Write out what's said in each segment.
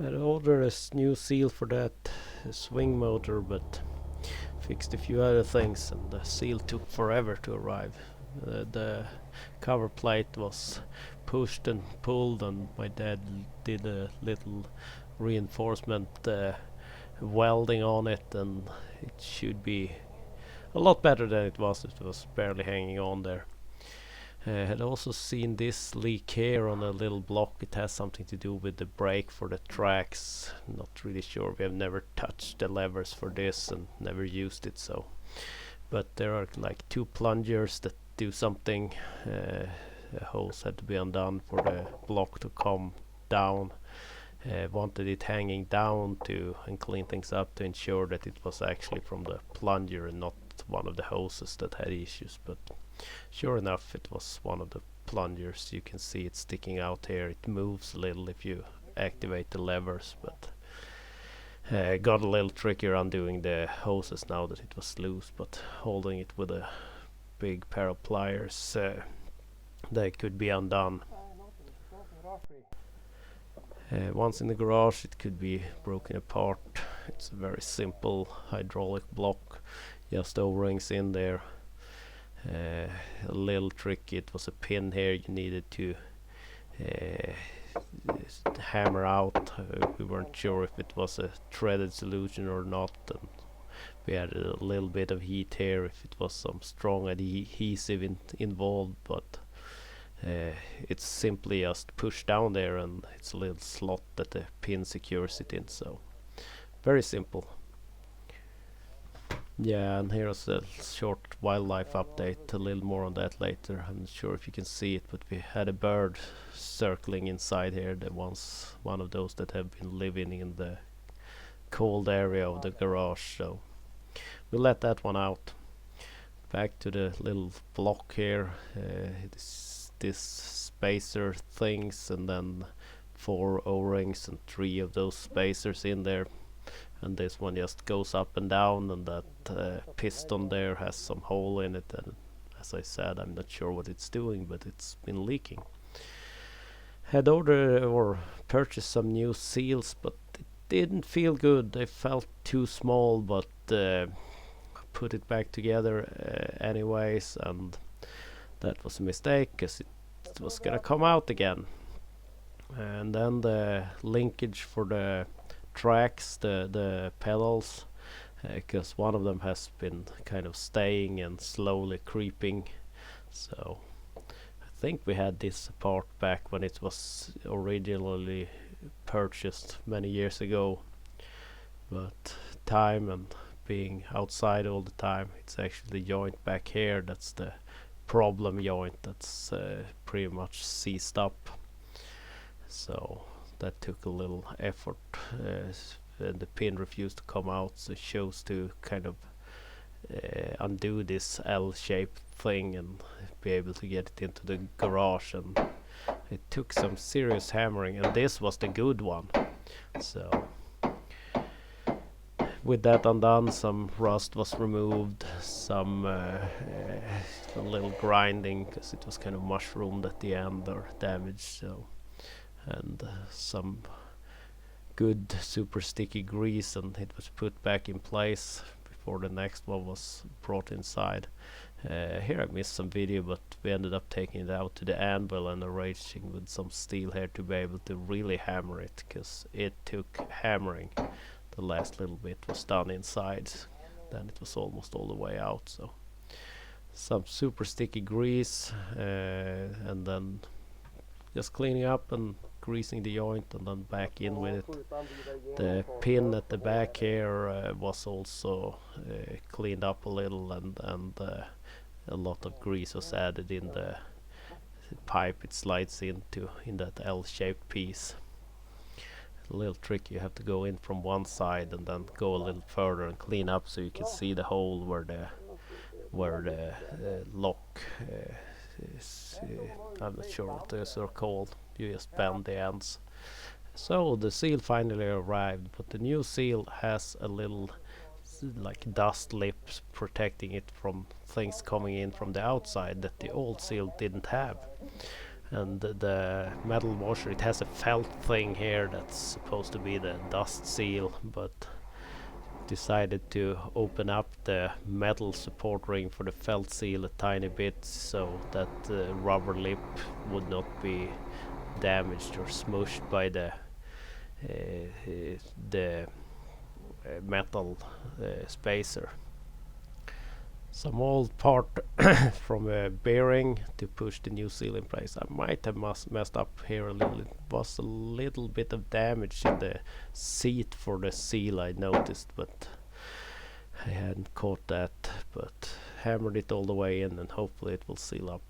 I ordered a new seal for that swing motor, but fixed a few other things, and the seal took forever to arrive. The cover plate was pushed and pulled, and my dad did a little reinforcement welding on it, and it should be a lot better than it was. It was barely hanging on there. I had also seen this leak here on a little block. It has something to do with the brake for the tracks. Not really sure. We have never touched the levers for this and never used it, so. But there are like two plungers that do something. The hose had to be undone for the block to come down. Wanted it hanging down to and clean things up to ensure that it was actually from the plunger and not one of the hoses that had issues, but sure enough it was one of the plungers. You can see it sticking out here. It moves a little if you activate the levers, but got a little trickier undoing the hoses now that it was loose, but holding it with a big pair of pliers they could be undone. Once in the garage it could be broken apart. It's a very simple hydraulic block, just O-rings in there. A little tricky. It was a pin here you needed to hammer out. We weren't sure if it was a threaded solution or not, and we added a little bit of heat here if it was some strong adhesive involved, but it's simply just pushed down there and it's a little slot that the pin secures it in, so very simple. Yeah, and here's a short wildlife update, a little more on that later. I'm not sure if you can see it, but we had a bird circling inside here, one of those that have been living in the cold area of the garage, so we let that one out. Back to the little block here, this spacer things, and then 4 O-rings and 3 of those spacers in there, and this one just goes up and down, and that piston there has some hole in it, and as I said, I'm not sure what it's doing, but it's been leaking. Had ordered or purchased some new seals, but it didn't feel good. They felt too small, but put it back together anyways, and that was a mistake because it was gonna come out again. And then the linkage for the tracks, the pedals, because one of them has been kind of staying and slowly creeping, so I think we had this apart back when it was originally purchased many years ago, but time and being outside all the time, it's actually the joint back here that's the problem joint that's pretty much seized up, so that took a little effort, and the pin refused to come out, so it chose to kind of undo this L-shaped thing and be able to get it into the garage, and it took some serious hammering, and this was the good one. So with that undone, some rust was removed, some a little grinding because it was kind of mushroomed at the end or damaged, so, and some good super sticky grease, and it was put back in place before the next one was brought inside. Here I missed some video, but we ended up taking it out to the anvil and arranging with some steel here to be able to really hammer it, because it took hammering. The last little bit was done inside, then it was almost all the way out, so some super sticky grease, and then just cleaning up and greasing the joint and then back in with it. The pin at the back here was also cleaned up a little, and a lot of grease was added in the pipe it slides into in that L-shaped piece. A little trick, you have to go in from one side and then go a little further and clean up so you can see the hole where the lock is. I'm not sure what those are called. You just bend the ends. So the seal finally arrived, but the new seal has a little like dust lips protecting it from things coming in from the outside that the old seal didn't have. And the metal washer, it has a felt thing here that's supposed to be the dust seal, but decided to open up the metal support ring for the felt seal a tiny bit so that the rubber lip would not be damaged or smushed by the metal spacer. Some old part from a bearing to push the new seal in place. I might have messed up here a little. It was a little bit of damage in the seat for the seal, I noticed, but I hadn't caught that. But hammered it all the way in and hopefully it will seal up.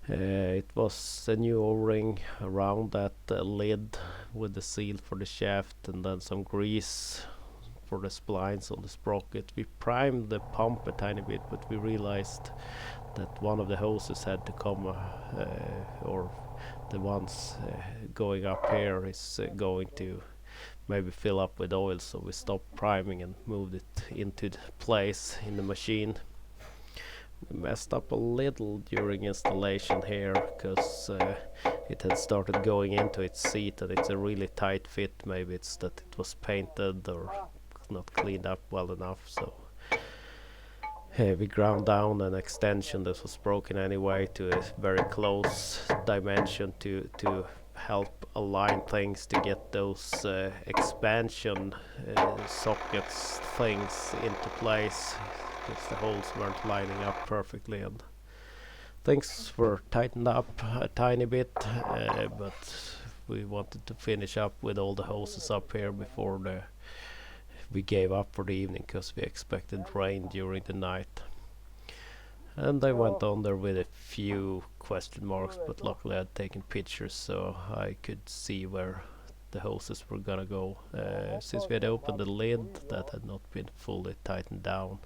It was a new O-ring around that lid with the seal for the shaft, and then some grease for the splines on the sprocket. We primed the pump a tiny bit, but we realized that one of the hoses had to come, or the ones going up here is going to maybe fill up with oil, so we stopped priming and moved it into place in the machine. We messed up a little during installation here because it had started going into its seat and it's a really tight fit. Maybe it's that it was painted or not cleaned up well enough, so we ground down an extension that was broken anyway to a very close dimension to help align things to get those expansion sockets things into place, because the holes weren't lining up perfectly and things were tightened up a tiny bit, but we wanted to finish up with all the hoses up here before we gave up for the evening, because we expected rain during the night. And I went on there with a few question marks, but luckily I'd taken pictures so I could see where the hoses were gonna go. Since we had opened the lid, that had not been fully tightened down.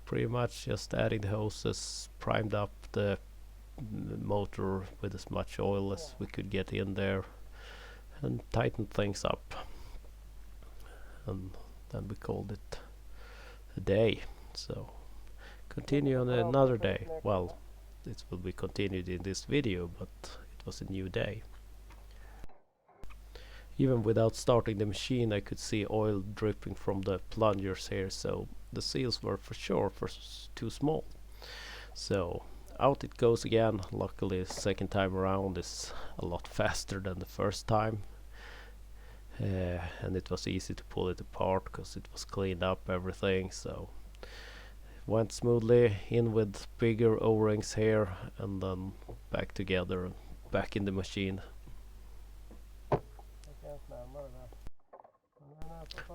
Pretty much just adding the hoses, primed up the motor with as much oil as we could get in there, and tighten things up, and then we called it a day. So continue on another day. Well, it will be continued in this video, but it was a new day. Even without starting the machine I could see oil dripping from the plungers here, so the seals were for sure too small. So out it goes again. Luckily the second time around is a lot faster than the first time. And it was easy to pull it apart because it was cleaned up everything, so went smoothly in with bigger O-rings here and then back together and back in the machine.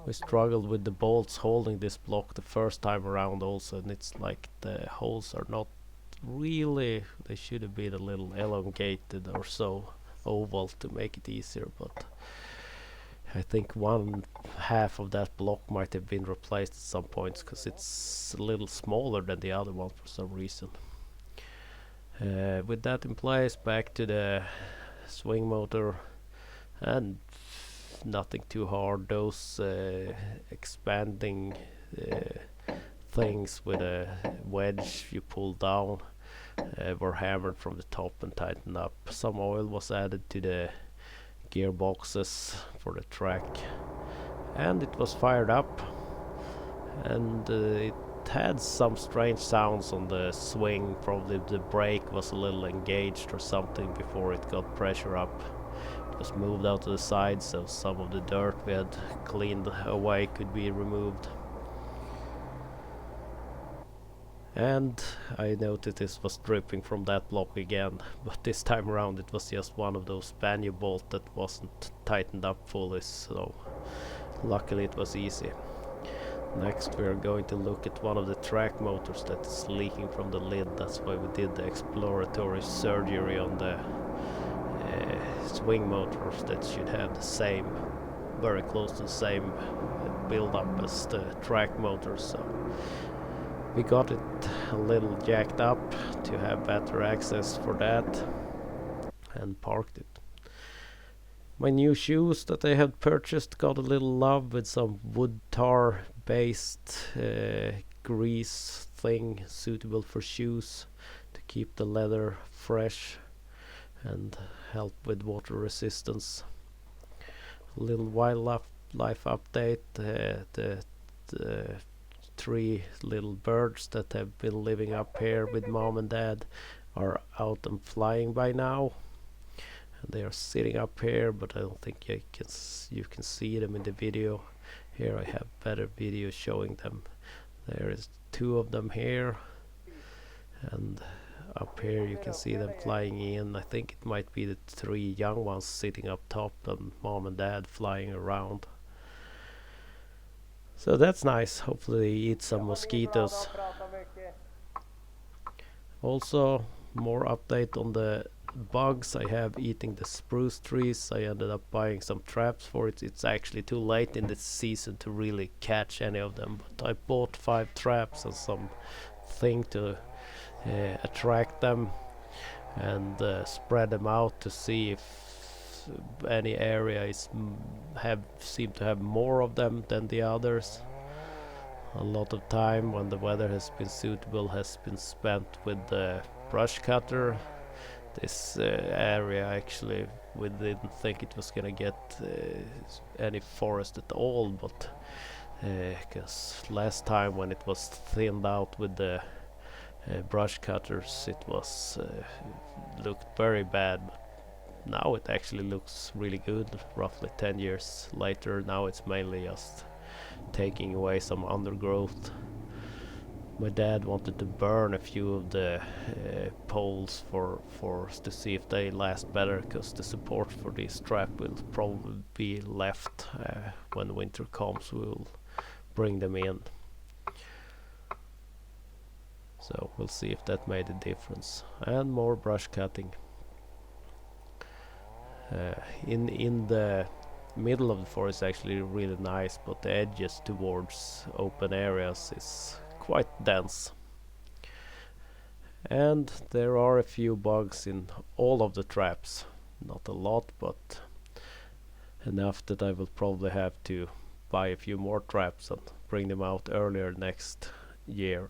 We struggled with the bolts holding this block the first time around also, and it's like the holes are not really, they should have been a little elongated or so oval to make it easier, but I think one half of that block might have been replaced at some points because it's a little smaller than the other one for some reason. With that in place, back to the swing motor, and nothing too hard. Those expanding things with a wedge you pull down were hammered from the top and tightened up. Some oil was added to the gearboxes for the track, and it was fired up, and it had some strange sounds on the swing. Probably the brake was a little engaged or something before it got pressure up. It was moved out to the side so some of the dirt we had cleaned away could be removed. And I noticed this was dripping from that block again, but this time around it was just one of those spaniel bolts that wasn't tightened up fully, so luckily it was easy. Next we are going to look at one of the track motors that is leaking from the lid. That's why we did the exploratory surgery on the swing motors that should have the same, very close to the same build-up as the track motors. So we got it a little jacked up to have better access for that and parked it. My new shoes that I had purchased got a little love with some wood tar based grease thing suitable for shoes to keep the leather fresh and help with water resistance. A little wildlife update. The three little birds that have been living up here with mom and dad are out and flying by now. And they are sitting up here, but I don't think you can see them in the video. Here I have better video showing them. There is two of them here, and up here you can see them flying in. I think it might be the three young ones sitting up top and mom and dad flying around. So that's nice. Hopefully they eat some mosquitoes. Also, more update on the bugs I have eating the spruce trees. I ended up buying some traps for it. It's actually too late in the season to really catch any of them, but I bought 5 traps and some thing to attract them, and spread them out to see if any area seem to have more of them than the others. A lot of time when the weather has been suitable has been spent with the brush cutter. This area actually, we didn't think it was gonna get any forest at all, but because last time when it was thinned out with the brush cutters, it was looked very bad, but now it actually looks really good. Roughly 10 years later, now it's mainly just taking away some undergrowth. My dad wanted to burn a few of the poles for to see if they last better, because the support for this trap will probably be left when winter comes. We'll bring them in. So we'll see if that made a difference. And more brush cutting. In the middle of the forest is actually really nice, but the edges towards open areas is quite dense. And there are a few bugs in all of the traps. Not a lot, but enough that I will probably have to buy a few more traps and bring them out earlier next year.